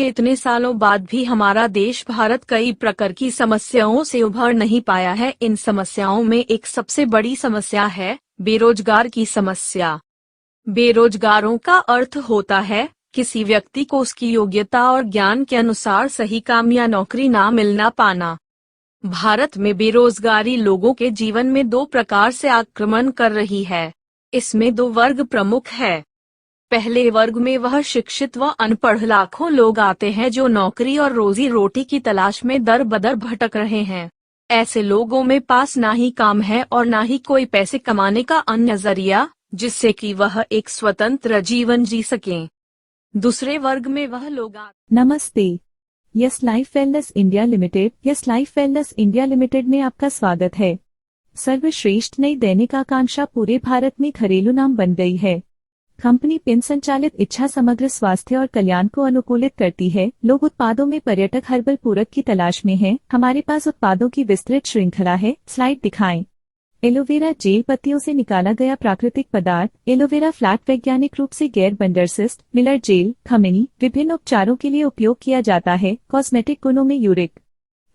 के इतने सालों बाद भी हमारा देश भारत कई प्रकार की समस्याओं से उभर नहीं पाया है। इन समस्याओं में एक सबसे बड़ी समस्या है बेरोजगार की समस्या। बेरोजगारों का अर्थ होता है किसी व्यक्ति को उसकी योग्यता और ज्ञान के अनुसार सही काम या नौकरी ना मिलना पाना। भारत में बेरोजगारी लोगों के जीवन में दो प्रकार से आक्रमण कर रही है। इसमें दो वर्ग प्रमुख है। पहले वर्ग में वह शिक्षित व अनपढ़ लाखों लोग आते हैं जो नौकरी और रोजी रोटी की तलाश में दर बदर भटक रहे हैं। ऐसे लोगों में पास ना ही काम है और ना ही कोई पैसे कमाने का अन्य जरिया, जिससे कि वह एक स्वतंत्र जीवन जी सकें। दूसरे वर्ग में वह लोग नमस्ते। Yes life wellness India limited में आपका स्वागत है। सर्वश्रेष्ठ नई दैनिक आकांक्षा पूरे भारत में घरेलू नाम बन गई है। कंपनी पिन संचालित इच्छा समग्र स्वास्थ्य और कल्याण को अनुकूलित करती है। लोग उत्पादों में पर्यटक हर्बल पूरक की तलाश में हैं। हमारे पास उत्पादों की विस्तृत श्रृंखला है। स्लाइड दिखाएं। एलोवेरा जेल पत्तियों से निकाला गया प्राकृतिक पदार्थ। एलोवेरा फ्लैट वैज्ञानिक रूप से गैर बंडरसिस्ट, मिलर जेल, खमेनी विभिन्न उपचारों के लिए उपयोग किया जाता है। कॉस्मेटिक गुणों में यूरिक।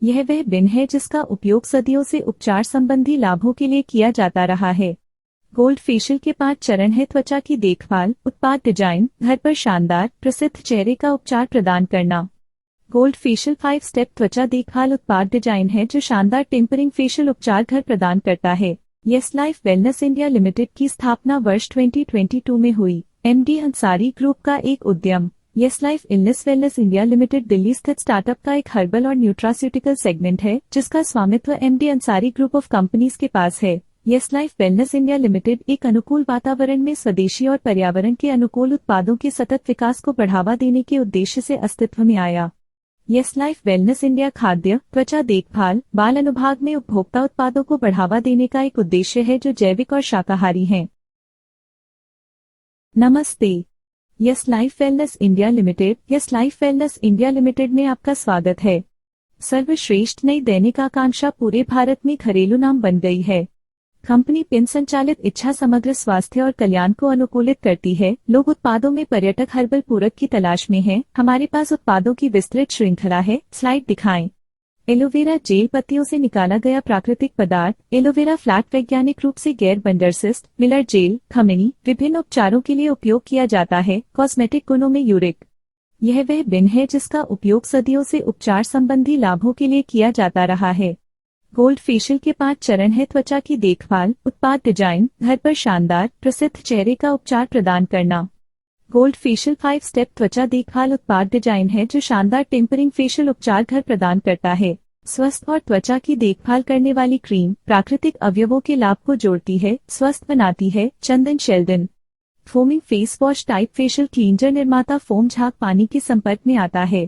यह वह बिन है जिसका उपयोग सदियों से उपचार संबंधी लाभों के लिए किया जाता रहा है। गोल्ड फेशियल के 5 चरण है। त्वचा की देखभाल, उत्पाद डिजाइन, घर पर शानदार प्रसिद्ध चेहरे का उपचार प्रदान करना। गोल्ड फेशियल 5 स्टेप त्वचा देखभाल उत्पाद डिजाइन है जो शानदार टेम्परिंग फेशियल उपचार घर प्रदान करता है। Yes life wellness India limited की स्थापना वर्ष 2022 में हुई। एमडी अंसारी ग्रुप का एक उद्यम। Yes life illness wellness India limited Delhi स्थित स्टार्टअप का एक हर्बल और न्यूट्रास्यूटिकल सेगमेंट है जिसका स्वामित्व MD Ansari group of companies के पास है। Yes life wellness India limited एक अनुकूल वातावरण में स्वदेशी और पर्यावरण के अनुकूल उत्पादों के सतत विकास को बढ़ावा देने के उद्देश्य से अस्तित्व में आया। यस लाइफ वेलनेस इंडिया खाद्य, त्वचा देखभाल, बाल अनुभाग में उपभोक्ता उत्पादों को बढ़ावा देने का एक उद्देश्य है जो जैविक और शाकाहारी हैं। नमस्ते। Yes life wellness India limited में आपका स्वागत है। सर्वश्रेष्ठ नई दैनिक आकांक्षा पूरे भारत में घरेलू नाम बन गई है। कंपनी पिन संचालित इच्छा समग्र स्वास्थ्य और कल्याण को अनुकूलित करती है। लोग उत्पादों में पर्यटक हर्बल पूरक की तलाश में हैं। हमारे पास उत्पादों की विस्तृत श्रृंखला है। स्लाइड दिखाएं। एलोवेरा जेल पत्तियों से निकाला गया प्राकृतिक पदार्थ। एलोवेरा फ्लैट वैज्ञानिक रूप से गैर बंडरसिस्ट, मिलर जेल, खमेनी विभिन्न उपचारों के लिए उपयोग किया जाता है। कॉस्मेटिक गुणों में यूरिक। यह वह बिन है जिसका उपयोग सदियों से उपचार संबंधी लाभों के लिए किया जाता रहा है। गोल्ड फेशियल के 5 चरण है। त्वचा की देखभाल, उत्पाद डिजाइन, घर पर शानदार प्रसिद्ध चेहरे का उपचार प्रदान करना। गोल्ड फेशियल 5 स्टेप त्वचा देखभाल उत्पाद डिजाइन है जो शानदार टेम्परिंग फेशियल उपचार घर प्रदान करता है। स्वस्थ और त्वचा की देखभाल करने वाली क्रीम प्राकृतिक अवयवों के लाभ को जोड़ती है, स्वस्थ बनाती है। चंदन Sheldon foaming face wash type facial cleanser निर्माता फोम झाग पानी के संपर्क में आता है।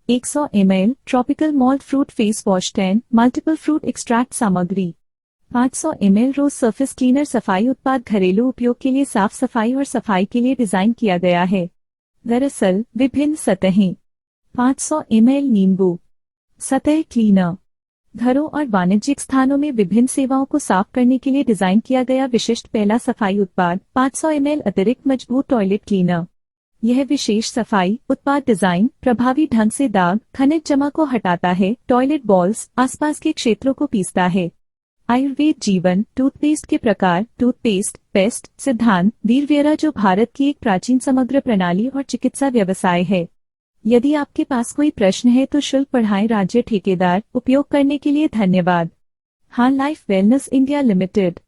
100 ml tropical malt fruit face wash 10 multiple fruit extract सामग्री। 500 ml रोज सरफेस क्लीनर सफाई उत्पाद घरेलू उपयोग के लिए साफ सफाई और सफाई के लिए डिजाइन किया गया है। दरअसल विभिन्न सतहें। 500 ml नींबू सतह क्लीनर। घरों और वाणिज्यिक स्थानों में विभिन्न सेवाओं को साफ करने के लिए डिजाइन किया गया विशिष्ट पहला सफाई उत्पाद। 500 ml अतिरिक्त मजबूत टॉयलेट क्लीनर। यह विशेष सफाई उत्पाद डिजाइन प्रभावी ढंग से दाग खनिज जमा को हटाता है। टॉयलेट बॉल्स आसपास के क्षेत्रों को पीसता है। आयुर्वेद जीवन टूथपेस्ट के प्रकार, टूथपेस्ट पेस्ट सिद्धांत वीरवेरा जो भारत की एक प्राचीन समग्र प्रणाली और चिकित्सा व्यवसाय है। यदि आपके पास कोई प्रश्न है तो शुल्क बढ़ाएं। राज्य ठेकेदार उपयोग करने के लिए धन्यवाद। हाँ लाइफ वेलनेस इंडिया लिमिटेड।